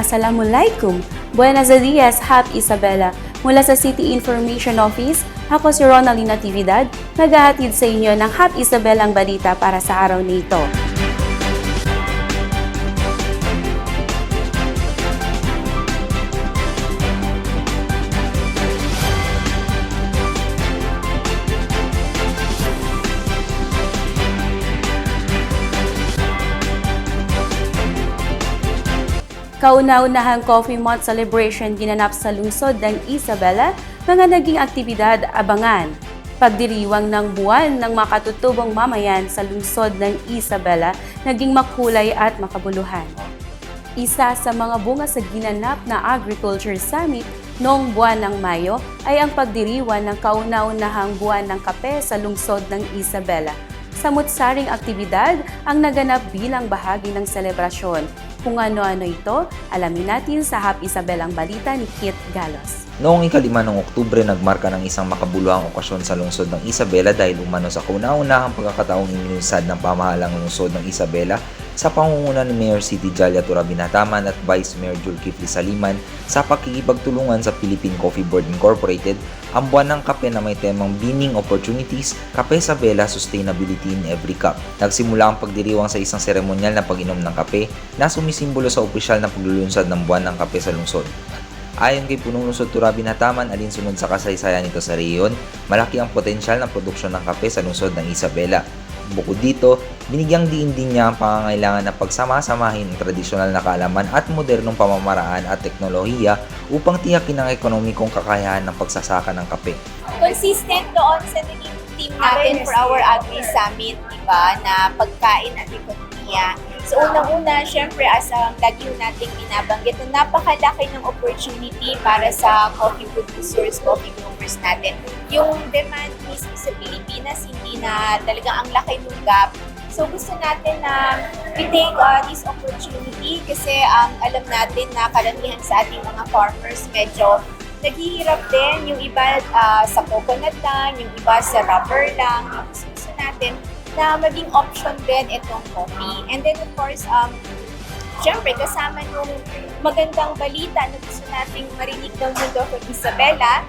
Assalamualaikum. Buenos dias, Happy Isabela. Mula sa City Information Office, ako si Ronaldine Natividad, naghahatid sa inyo ng Happy Isabelang balita para sa araw nito. Kauna-unahang Coffee Month celebration ginanap sa lungsod ng Isabela, mga naging aktibidad abangan. Pagdiriwang ng buwan ng makatutubong mamayan sa lungsod ng Isabela, naging makulay at makabuluhan. Isa sa mga bunga sa ginanap na Agriculture Summit noong buwan ng Mayo ay ang pagdiriwang ng kauna-unahang buwan ng kape sa lungsod ng Isabela. Samut-saring aktibidad ang naganap bilang bahagi ng selebrasyon. Kung ano-ano ito, alamin natin sa Happy Isabelang balita ni Kit Galos. Noong ika-5 ng Oktubre, nagmarka ng isang makabuluhang okasyon sa lungsod ng Isabela dahil umano sa kauna-unahang pagkakataong inilunsad ng pamahalang lungsod ng Isabela sa pangunguna ni Mayor City Jalia Turabinataman at Vice Mayor Julkifli Saliman sa pakikipagtulungan sa Philippine Coffee Board Incorporated ang buwan ng kape na may temang Beaming Opportunities, Kape Isabela, Sustainability in Every Cup. Nagsimula ang pagdiriwang sa isang seremonyal na pag-inom ng kape na sumisimbolo sa opisyal na paglulunsad ng buwan ng kape sa lungsod. Ayon kay Punong Lungsod Turabinataman, alinsunod sa kasaysayan nito sa rehiyon, malaki ang potensyal ng produksyon ng kape sa lungsod ng Isabela. Bukod dito, binigyang diin din niya ang pangangailangan na pagsama-samahin ang tradisyonal na kaalaman at modernong pamamaraan at teknolohiya upang tiyakin ang ekonomikong kakayahan ng pagsasaka ng kape. Consistent doon sa naging team natin for our Agri Summit, diba, na pagkain at ekonomiya. So unang-una, syempre as ang lagi nating binabanggit na napakalaki ng opportunity para sa coffee producers, coffee growers natin. Yung demand mismo sa Pilipinas, hindi na talagang ang laki ng gap. So gusto natin na we take this opportunity kasi alam natin na karamihan sa ating mga farmers medyo naghihirap din. Yung iba sa coconut lang, yung iba sa rubber lang. Gusto natin na maging option din itong coffee. And then of course, syempre kasama nung magandang balita na gusto nating marinig ng mundo from Isabela,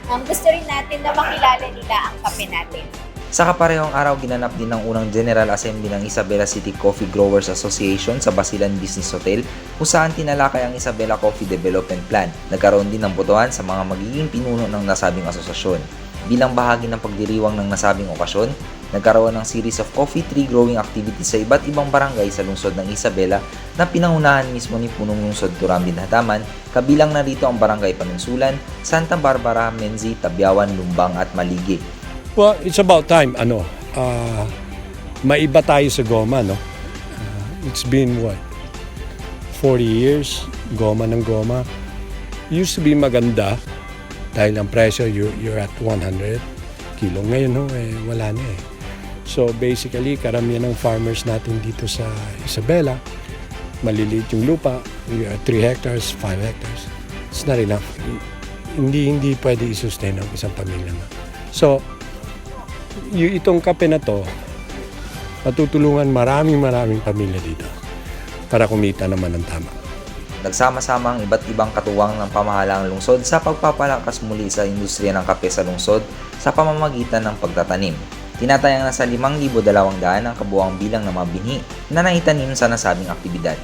gusto rin natin na makilala nila ang kape natin. Sa kaparehong araw, ginanap din ng unang General Assembly ng Isabela City Coffee Growers Association sa Basilan Business Hotel kung saan tinalakay ang Isabela Coffee Development Plan. Nagkaroon din ng botohan sa mga magiging pinuno ng nasabing asosasyon. Bilang bahagi ng pagdiriwang ng nasabing okasyon, nagkaroon ng series of coffee tree growing activities sa iba't ibang barangay sa lungsod ng Isabela na pinangunahan mismo ni Punong Lungsod Turabinataman, kabilang na rito ang Barangay Panunsulan, Santa Barbara, Menzi, Tabyawan, Lumbang at Maligi. Well, it's about time, maiba tayo sa goma, no? It's been, 40 years, goma ng goma. Used to be maganda dahil ang presyo, you're at 100 kilo. Ngayon, wala na eh. So basically, karamihan ng farmers natin dito sa Isabela, maliliit yung lupa, 3 hectares, 5 hectares. It's not enough. Hindi pwede i-sustain ang isang pamilya. So, itong kape na to, matutulungan maraming pamilya dito para kumita naman ng tama. Nagsama-sama ang iba't ibang katuwang ng pamahalaang lungsod sa pagpapalakas muli sa industriya ng kape sa lungsod sa pamamagitan ng pagtatanim. Tinatayang nasa 5,200 ang kabuuang bilang ng mga binhi na naitanim sa nasabing aktibidad.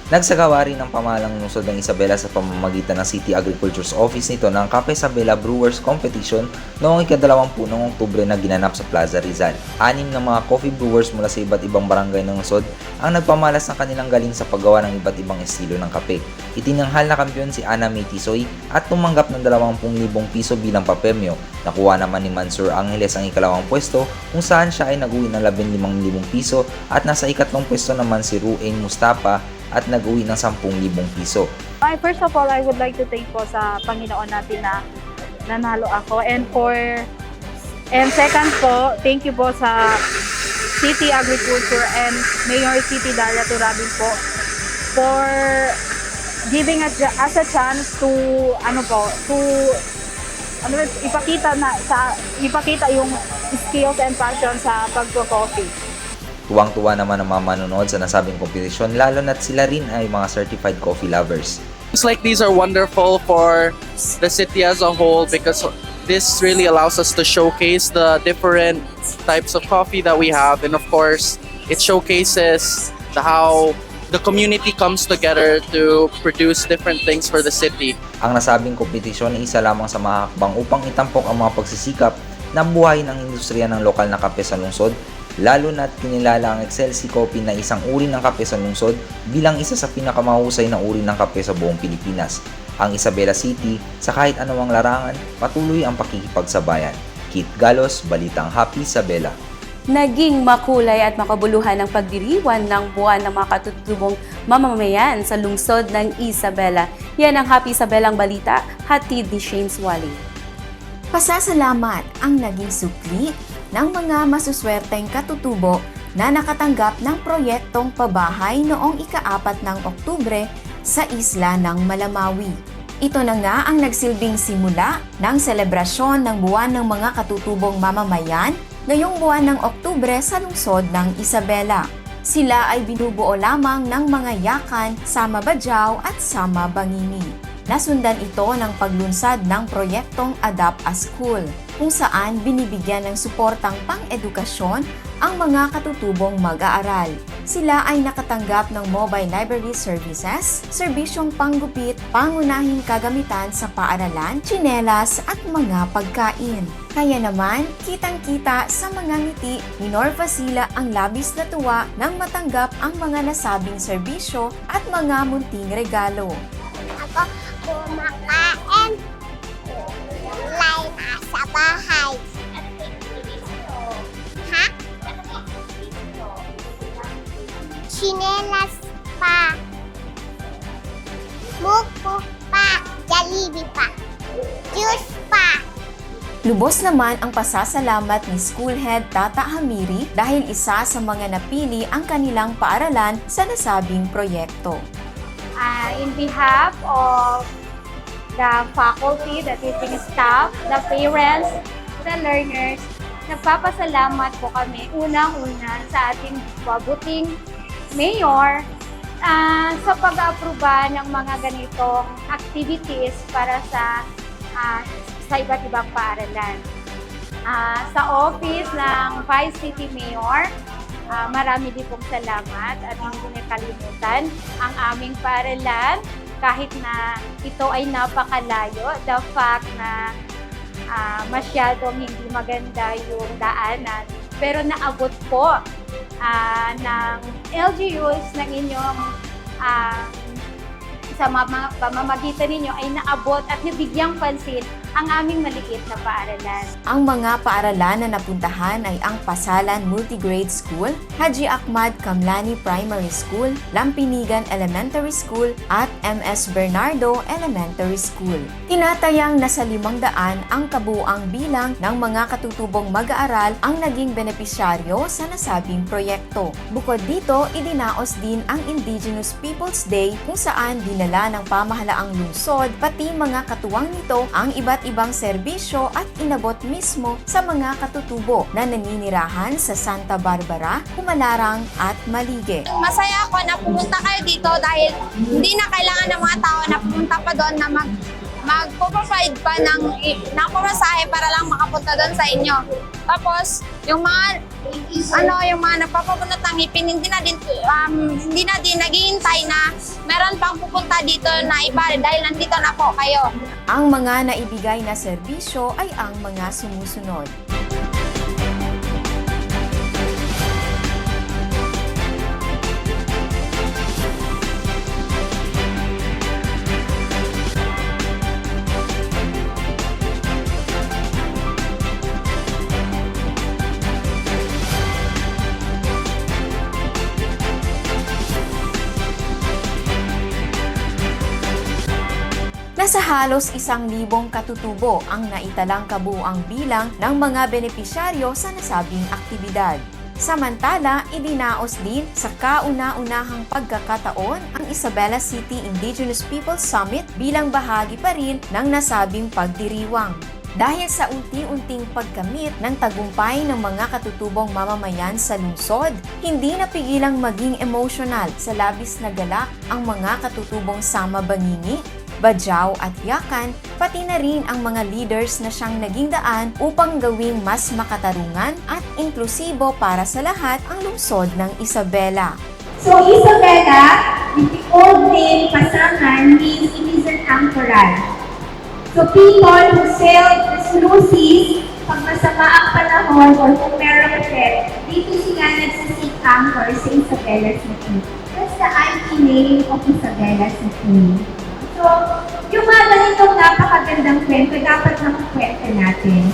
Nagsagawa rin ng pamahalang lungsod ng Isabela sa pamamagitan ng City Agriculture's Office nito ng Kape Isabela Brewers Competition noong ika-20 ng Oktubre na ginanap sa Plaza Rizal. 6 na mga coffee brewers mula sa iba't ibang barangay ng lungsod ang nagpamalas ng kanilang galing sa paggawa ng iba't ibang estilo ng kape. Itinanghal na kampiyon si Ana May Tisoy at tumanggap ng 20,000 piso bilang papremyo. Nakuha naman ni Mansur Angeles ang ikalawang pwesto kung saan siya ay nag-uwi ng 15,000 piso at nasa ikatlong pwesto naman si Ruain Mustafa at nag-uwi ng 10,000 piso. First of all, I would like to thank po sa Panginoon natin na nanalo ako. And second po, thank you po sa City Agriculture and Mayor City Dalia Turabin po for giving us a chance to ipakita yung skills and passion sa pagko-coffee. Tuwang-tuwa naman ang mga manonood sa nasabing kompetisyon lalo na't sila rin ay mga certified coffee lovers. It's like these are wonderful for the city as a whole because this really allows us to showcase the different types of coffee that we have, and of course it showcases how the community comes together to produce different things for the city. Ang nasabing kompetisyon ay isa lamang sa mga hakbang upang itampok ang mga pagsisikap na buhay ng industriya ng lokal na kape sa lungsod, lalo na't kinilala ang Excelsi Coffee na isang uri ng kape sa lungsod bilang isa sa pinakamahusay na uri ng kape sa buong Pilipinas. Ang Isabela City, sa kahit anumang larangan, patuloy ang pakikipagsabayan. Kit Galos, Balitang Happy Isabela. Naging makulay at makabuluhan ang pagdiriwan ng buwan ng mga katutubong mamamayan sa lungsod ng Isabela. Yan ang Happy Isabelang balita, hatid ni Shanes Wally. Pasasalamat ang naging sukli ng mga masuswerteng katutubo na nakatanggap ng proyektong pabahay noong ika-4 ng Oktubre sa isla ng Malamawi. Ito na nga ang nagsilbing simula ng selebrasyon ng buwan ng mga katutubong mamamayan ngayong buwan ng Oktubre sa lungsod ng Isabela. Sila ay binubuo lamang ng mga yakan, Sama Badyaw at Sama Bangini. Nasundan ito ng paglunsad ng proyektong Adapt a School, kung saan binibigyan ng suportang pang-edukasyon ang mga katutubong mag-aaral. Sila ay nakatanggap ng mobile library services, serbisyong panggupit, pangunahing kagamitan sa paaralan, tsinelas at mga pagkain. Kaya naman, kitang-kita sa mga ngiti ni Norfa Sila ang labis na tuwa nang matanggap ang mga nasabing serbisyo at mga munting regalo. Ako kumakain lay nasa bahay. Ha? Chinelas pa. Muko pa. Jollibee pa. Juice pa. Lubos naman ang pasasalamat ni School Head Tata Hamiri dahil isa sa mga napili ang kanilang paaralan sa nasabing proyekto. In behalf of the faculty, the teaching staff, the parents, the learners, nagpapasalamat po kami unang-una sa ating mabuting mayor sa pag-aproba ng mga ganitong activities para sa iba't ibang paaralan. Sa office ng Vice City Mayor, marami din pong salamat at hindi nakalimutan ang aming paaralan kahit na ito ay napakalayo. The fact na masyadong hindi maganda yung daanan, pero naabot po ng LGUs ng inyong sa pamamagitan ninyo ay naabot at nabigyang pansin ang aming maliit na paaralan. Ang mga paaralan na napuntahan ay ang Pasalan Multigrade School, Haji Ahmad Kamlani Primary School, Lampinigan Elementary School at MS Bernardo Elementary School. Tinatayang nasa 500 ang kabuuang bilang ng mga katutubong mag-aaral ang naging benepisyaryo sa nasabing proyekto. Bukod dito, idinaos din ang Indigenous Peoples Day kung saan dinala ng pamahalaang lungsod pati mga katuwang nito ang iba't ibang serbisyo at inabot mismo sa mga katutubo na naninirahan sa Santa Barbara, Pumalarang at Malige. Masaya ako na pumunta kayo dito dahil hindi na kailangan ng mga tao na pumunta pa doon na magpo-provide pa ng pamasahe para lang makapunta doon sa inyo. Tapos, yung mga nagpapabunot ng ngipin, hindi na din naghihintay na meron pang pupunta dito na iba dahil nandito na po kayo. Ang mga naibigay na serbisyo ay ang mga sumusunod. Nasa halos 1,000 katutubo ang naitalang kabuuang bilang ng mga benepisyaryo sa nasabing aktibidad. Samantala, idinaos din sa kauna-unahang pagkakataon ang Isabela City Indigenous Peoples Summit bilang bahagi pa rin ng nasabing pagdiriwang. Dahil sa unti-unting pagkamit ng tagumpay ng mga katutubong mamamayan sa lungsod, hindi napigilang maging emosyonal sa labis na galak ang mga katutubong Sama Bangingi, Badjao at Yakan, pati na rin ang mga leaders na siyang naging daan upang gawing mas makatarungan at inklusibo para sa lahat ang lungsod ng Isabela. So, Isabela, with the old name Pasangan, means it is an anchorage. So, people who sailed the slow seas, pag masama ang panahon or kung merong effect, dito sila nagsisik anchor sa Isabela City. That's the IP name of Isabela City. So, yung mga ganitong napakagandang kwento, dapat makakwento natin.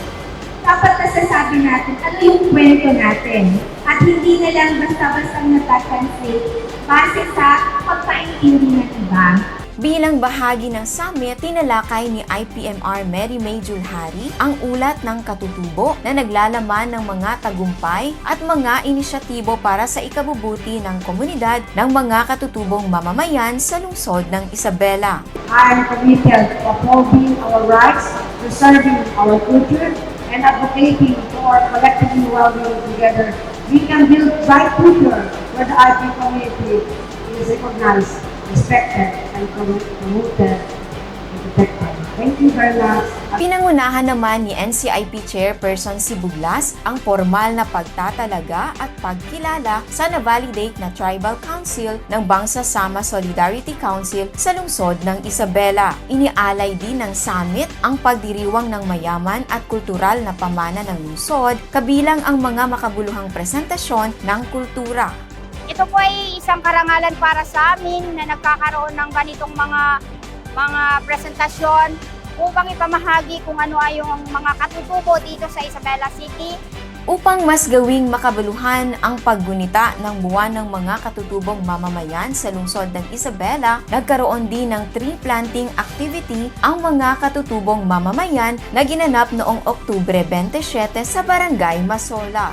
Dapat nasasabi natin ano yung kwento natin. At hindi na lang basta-basta natatranslate base sa pagkaintindi ng iba. Bilang bahagi ng summit, tinalakay ni IPMR Mary May Julhari ang ulat ng katutubo na naglalaman ng mga tagumpay at mga inisyatibo para sa ikabubuti ng komunidad ng mga katutubong mamamayan sa lungsod ng Isabela. I am committed to upholding our rights, preserving our culture, and advocating for collectively well-being together. We can build bright future where the IP community is recognized, respected, and promoted and protected. Thank you very much. Pinangunahan naman ni NCIP Chairperson si Buglas ang formal na pagtatalaga at pagkilala sa na-validate na Tribal Council ng Bangsa Sama Solidarity Council sa lungsod ng Isabela. Inialay din ng summit ang pagdiriwang ng mayaman at kultural na pamana ng lungsod, kabilang ang mga makabuluhang presentasyon ng kultura. Ito po ay isang karangalan para sa amin na nagkakaroon ng ganitong mga presentasyon upang ipamahagi kung ano ay yung mga katutubo dito sa Isabela City. Upang mas gawing makabuluhan ang paggunita ng buwan ng mga katutubong mamamayan sa lungsod ng Isabela, nagkaroon din ng tree planting activity ang mga katutubong mamamayan na ginanap noong Oktubre 27 sa Barangay Masola.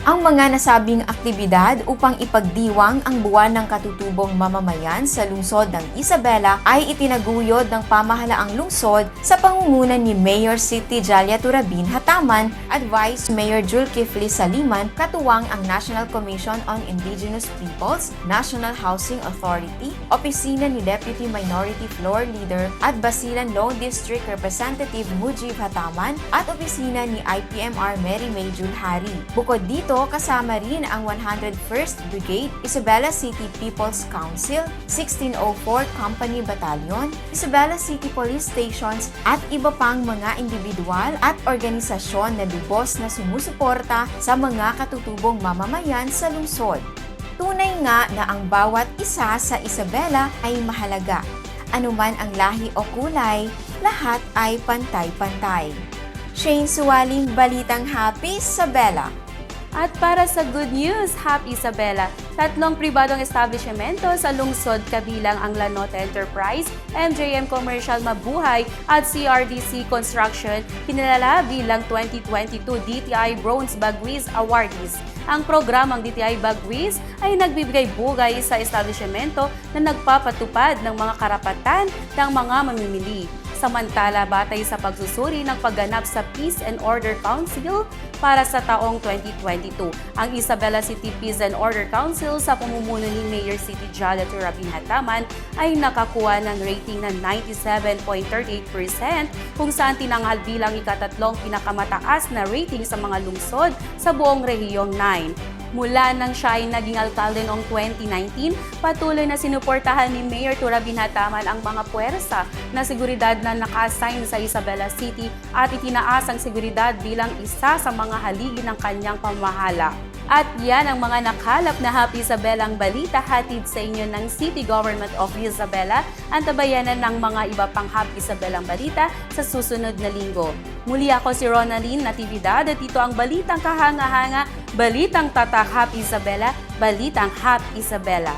Ang mga nasabing aktibidad upang ipagdiwang ang buwan ng katutubong mamamayan sa lungsod ng Isabela ay itinaguyod ng pamahalaang lungsod sa pangunguna ni Mayor City Jalia Turabin Hataman at Vice Mayor Julkifli Saliman, katuwang ang National Commission on Indigenous Peoples, National Housing Authority, opisina ni Deputy Minority Floor Leader at Basilan Law District Representative Mujib Hataman at opisina ni IPMR Mary May Julhari. Bukod dito, kasama rin ang 101st Brigade, Isabela City People's Council, 1604 Company Battalion, Isabela City Police Stations at iba pang mga individual at organisasyon na lubos na sumusuporta sa mga katutubong mamamayan sa lungsod. Tunay nga na ang bawat isa sa Isabela ay mahalaga. Anuman ang lahi o kulay, lahat ay pantay-pantay. Shane Suwaling, Balitang Happy, Isabela. At para sa good news, Happy Isabela, 3 pribadong establishmento sa lungsod kabilang ang Lanote Enterprise, MJM Commercial Mabuhay at CRDC Construction kinilala bilang 2022 DTI Bronze Bagwis Awardees. Ang programang DTI Bagwis ay nagbibigay-bugay sa establishmento na nagpapatupad ng mga karapatan ng mga mamimili. Samantala, batay sa pagsusuri ng pagganap sa Peace and Order Council para sa taong 2022. Ang Isabela City Peace and Order Council sa pamumuno ni Mayor City Jalia Turabin Hataman ay nakakuha ng rating na 97.38% kung saan tinanghal bilang ikatatlong pinakamataas na rating sa mga lungsod sa buong rehiyong 9. Mula nang siya ay naging alkalde noong 2019, patuloy na sinuportahan ni Mayor Turabin Hataman ang mga puwersa na seguridad na naka-assign sa Isabela City at itinaas ang seguridad bilang isa sa mga haligi ng kanyang pamahala. At yan ang mga nakalap na Happy Isabelang balita hatid sa inyo ng City Government of Isabela. Antabayanan ng mga iba pang Happy Isabelang balita sa susunod na linggo. Muli ako si Ronaline Natividad at ito ang Balitang Kahanga-hanga, Balitang Tatak Happy Isabela, Balitang Happy Isabela.